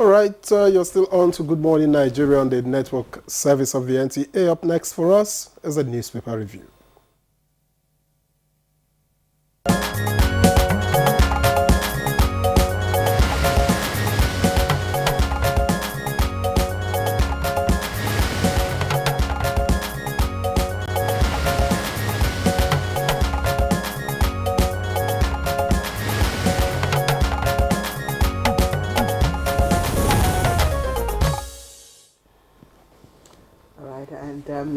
All right, you're still on to Good Morning Nigeria on the network service of the NTA. Up next for us is a newspaper review.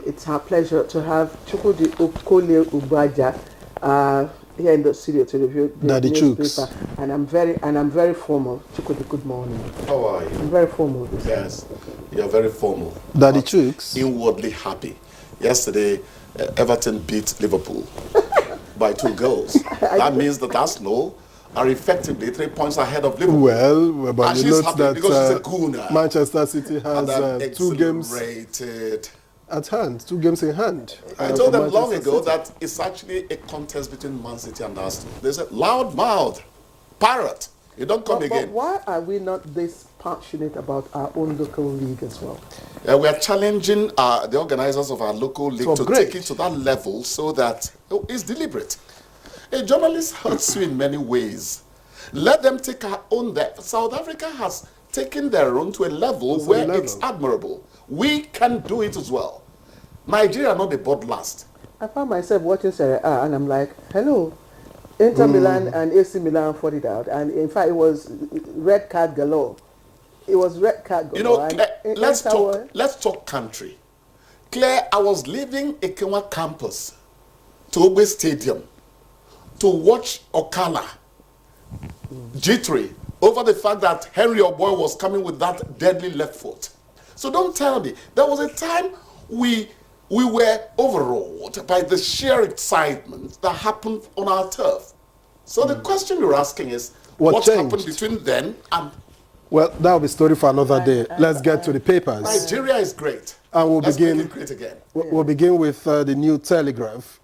It's our pleasure to have Chukwudi Okole Ubaja here in the studio to review the Daddy newspaper. Chooks. And I'm very formal. Chukwudi, good morning. How are you? I'm very formal. Yes, you're very formal. Daddy Chooks. Inwardly happy. Yesterday, Everton beat Liverpool by 2 goals. That means that Arsenal are effectively 3 points ahead of Liverpool. Well, but and you she's note happy that because she's a gooner. Manchester City has 2 games rated. at hand, 2 games in hand. I told them long ago that it's actually a contest between Man City and Arsenal. There's a loud mouth, parrot. You don't come again. But why are we not this passionate about our own local league as well? We are challenging the organizers of our local league to take it to that level so that it's deliberate. A journalist hurts you in many ways. Let them take our own depth. South Africa has taken their own to a level where it's admirable. We can do it as well. Nigeria not the board last. I found myself watching Serie A and I'm like, hello. Inter Milan and AC Milan fought it out. And in fact, it was red card galore. It was red card galore. You know, Claire, let's talk country. Claire, I was leaving Ekenwa campus to Ogbe Stadium to watch Okala G3 over the fact that Henry Oboy was coming with that deadly left foot. So don't tell me. There was a time we were overawed by the sheer excitement that happened on our turf. So the question you're asking is, what happened between then and... Well, that'll be a story for another day. Let's get to the papers. Nigeria is great. And Let's make it great again. We'll begin with the New Telegraph.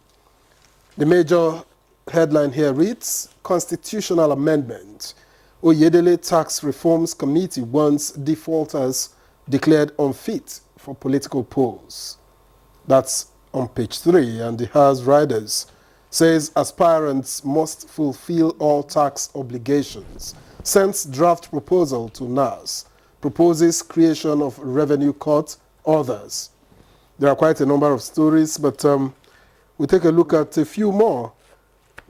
The major headline here reads, Constitutional Amendment. Oyedele Tax Reforms Committee wants defaulters declared unfit for political polls. That's on page 3. And the House Riders says aspirants must fulfill all tax obligations. Sends draft proposal to NAS. Proposes creation of revenue court. Others. There are quite a number of stories, but we'll take a look at a few more.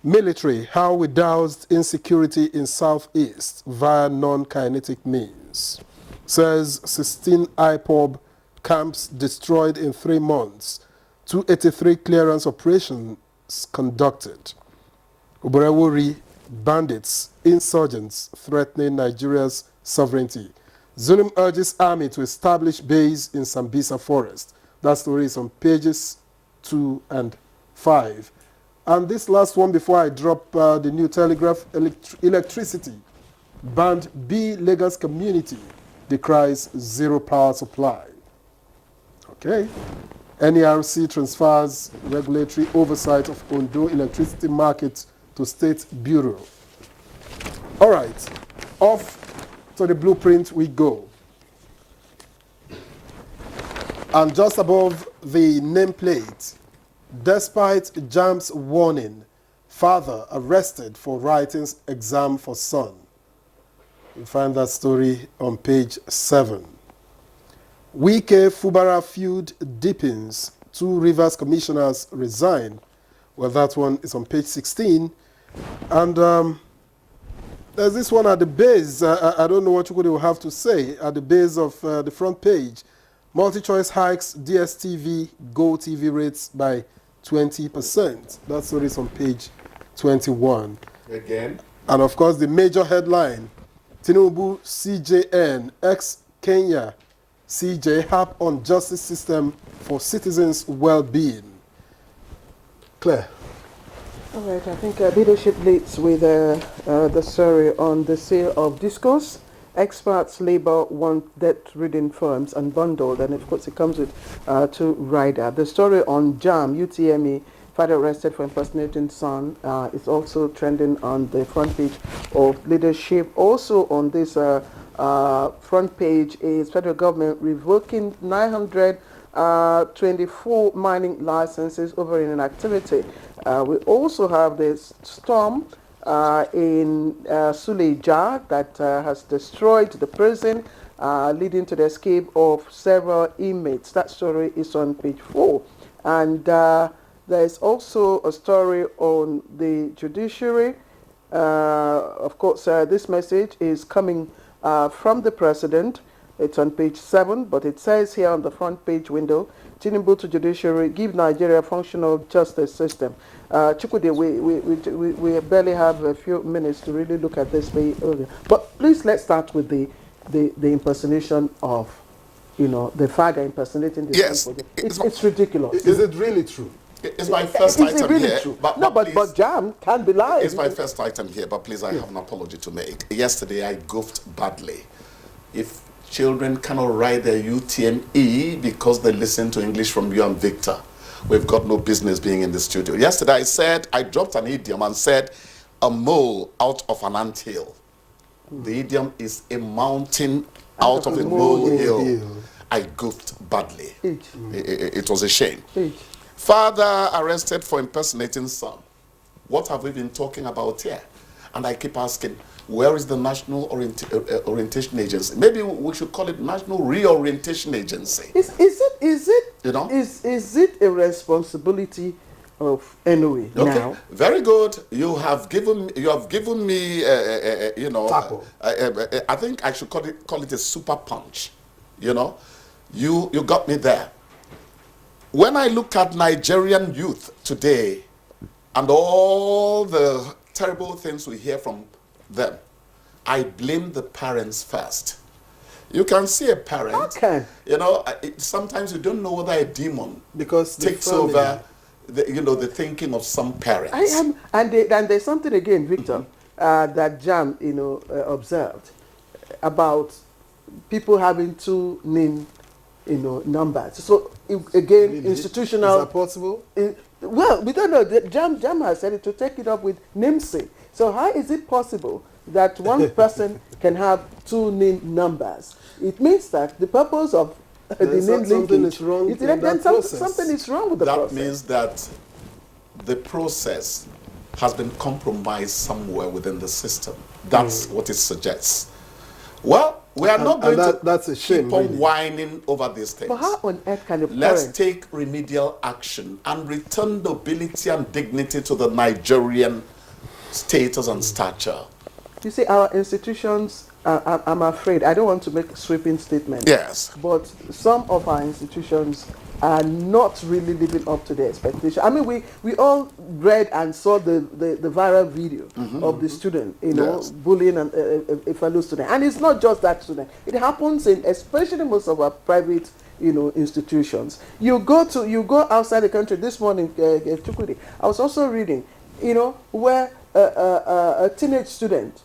Military, how we doused insecurity in Southeast via non-kinetic means. Says 16 IPOB camps destroyed in 3 months. 283 clearance operations conducted. Oborewori, bandits, insurgents threatening Nigeria's sovereignty. Zulum urges army to establish base in Sambisa forest. That story is on pages 2 and 5. And this last one before I drop the New Telegraph, electricity. Band B Lagos community decries zero power supply. Okay. NERC transfers regulatory oversight of Ondo electricity market to State Bureau. All right. Off to the blueprint we go. And just above the nameplate, despite JAMB's warning, father arrested for writing exam for son. You find that story on page 7. Wike Fubara feud deepens. 2 Rivers commissioners resign. Well, that one is on page 16. And there's this one at the base. I don't know what you will have to say. At the base of the front page, multi-choice hikes DSTV, Go TV rates by 20%. That story is on page 21. Again. And of course, the major headline, Tinubu CJN, ex-Kenya, CJ harp on justice system for citizens' well-being. Claire. All right, I think leadership leads with the story on the sale of discourse. Experts labor want debt-ridden firms unbundled, and of course it comes with 2 rider. The story on JAM, UTME, father arrested for impersonating son, is also trending on the front page of leadership. Also on this front page is federal government revoking 924 mining licenses over inactivity. We also have this storm in Suleja that has destroyed the prison, leading to the escape of several inmates. That story is on page 4. And there's also a story on the judiciary. Of course, this message is coming from the president. It's on page 7, but it says here on the front page window, Tinubu to judiciary, give Nigeria a functional justice system. Chukwudi, we barely have a few minutes to really look at this very earlier. But please, let's start with the impersonation of, the father impersonating the yes, it's ridiculous. Is it really true? It's my first item really here. True? But Jam can't be lying. It's my first item here, but please, I have an apology to make. Yesterday, I goofed badly. If children cannot write their UTME because they listen to English from you and Victor, we've got no business being in the studio. Yesterday, I dropped an idiom and said, a mole out of an anthill. The idiom is a mountain out of a molehill. I goofed badly. It was a shame. Father arrested for impersonating son. What have we been talking about here? And I keep asking, where is the National Orientation Agency? Maybe we should call it National Reorientation Agency. Is it a responsibility of NOA now? Very good. You have given me I think I should call it a super punch. You got me there. When I look at Nigerian youth today and all the terrible things we hear from them, I blame the parents first. You can see a parent, sometimes you don't know whether a demon takes over the thinking of some parents. And there's something again, Victor, that Jam, observed about people having to name numbers. So again, really? Institutional. Is that possible? Well, we don't know. Jam has said it to take it up with NIMSI. So how is it possible that one person can have two name numbers? It means that the purpose of the name linkage something is wrong with the process. That means that the process has been compromised somewhere within the system. That's what it suggests. Well, we are not going to that's a shame, keep on really. whining over these things. But how on earth can a Let's parent take remedial action and return nobility and dignity to the Nigerian status and stature. You see, our institutions, I'm afraid, I don't want to make sweeping statements. Yes. But some of our institutions are not really living up to the expectation. I mean, we all read and saw the viral video of the student, bullying a fellow student. And it's not just that student. It happens in especially most of our private, institutions. You go outside the country. This morning, Chukwudi, I was also reading, where a teenage student,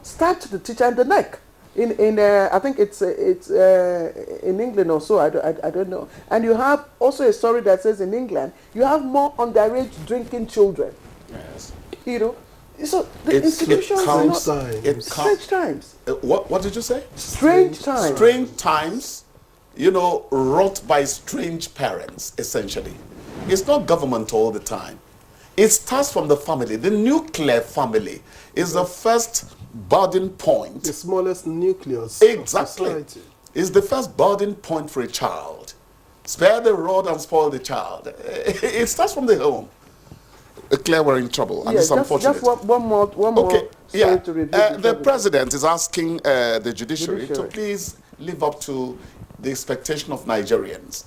stabbed the teacher in the neck. I think it's in England or so. I don't know. And you have also a story that says in England you have more underage drinking children. Yes. So the institutions are not strange times. What did you say? Strange times. Strange times. Wrought by strange parents. Essentially, it's not government all the time. It starts from the family. The nuclear family is the first boarding point. The smallest nucleus of society. It's the first boarding point for a child. Spare the rod and spoil the child. It starts from the home. Claire, we're in trouble, and it's unfortunate. Just one more. Okay, yeah. To review the president is asking the judiciary to please live up to the expectation of Nigerians.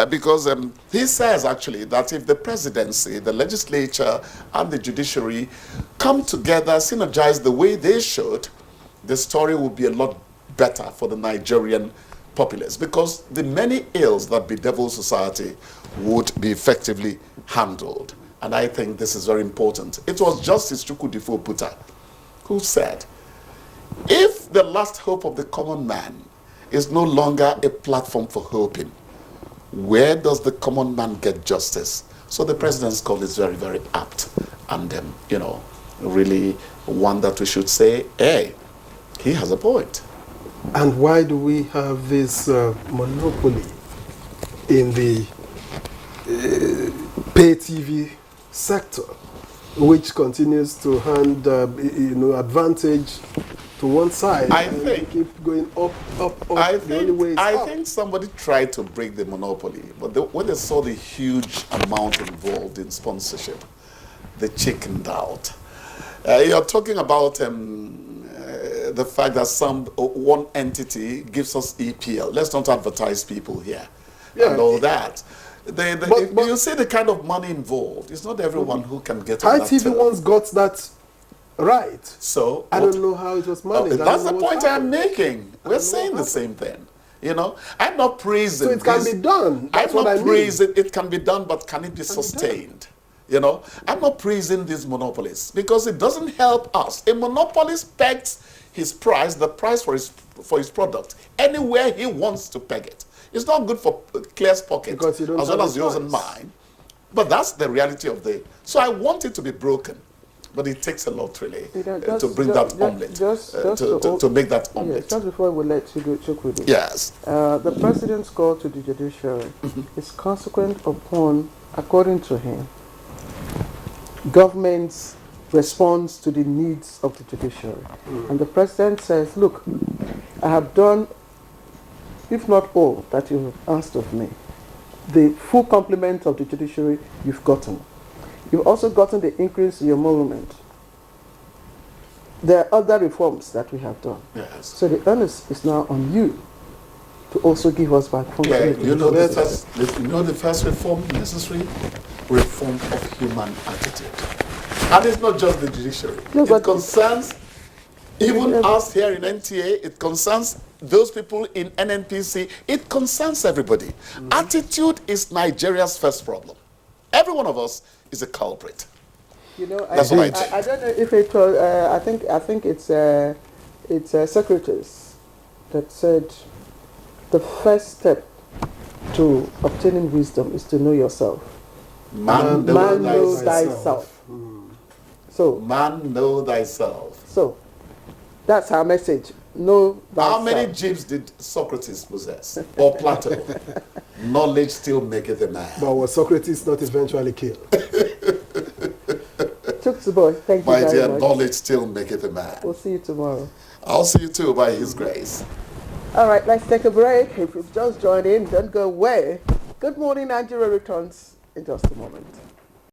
Because he says, actually, that if the presidency, the legislature, and the judiciary come together, synergize the way they should, the story will be a lot better for the Nigerian populace. Because the many ills that bedevil society would be effectively handled. And I think this is very important. It was Justice Chukwudi Puta who said, if the last hope of the common man is no longer a platform for hoping, where does the common man get justice? So the president's call is very, very apt. And, really one that we should say, hey, he has a point. And why do we have this monopoly in the pay TV sector, which continues to hand advantage to one side? I think keep going up. I the only way think is I up. think somebody tried to break the monopoly, but when they saw the huge amount involved in sponsorship, they chickened out. You're talking about the fact that one entity gives us EPL. Let's not advertise people here and all that. But you see the kind of money involved. It's not everyone who can get on that ITV turf. once got that right. So I don't know how it was managed. that's the point I'm making. We're saying the same thing. You know, I'm not praising. So it can be done. That's I'm what I not mean. praising. It can be done, but can it be sustained? You know, I'm not praising these monopolies because it doesn't help us. A monopolist pegs his price, the price for his product, anywhere he wants to peg it. It's not good for Claire's pocket Because you don't as well have as a yours and choice. mine. But that's the reality of the. So I want it to be broken, but it takes a lot really to bring that omelette, to make that omelette. Yes, just before we let you go, check with it. Yes. The president's call to the judiciary is consequent upon, according to him, government's response to the needs of the judiciary. And the president says, look, I have done, if not all that you've asked of me, the full complement of the judiciary you've gotten. You've also gotten the increase in your emolument. There are other reforms that we have done. Yes. So the onus is now on you to also give us back Yeah, functioning. you know the first reform necessary? Reform of human attitude. And it's not just the judiciary. No, it but concerns even us here in NTA, it concerns those people in NNPC, it concerns everybody. Attitude is Nigeria's first problem. Every one of us is a culprit. You know, That's what I think. I don't know if it was. I think it's Socrates that said the first step to obtaining wisdom is to know yourself. Man know thyself. So man know thyself. So that's our message. Know thyself. How many jeeps did Socrates possess? Or Plato? Knowledge still maketh a man. But was Socrates not eventually killed? Chooks boy, thank you My very dear, much. knowledge still maketh a man. We'll see you tomorrow. I'll see you too by his grace. All right, let's take a break. If you've just joined in, don't go away. Good Morning Nigeria returns in just a moment.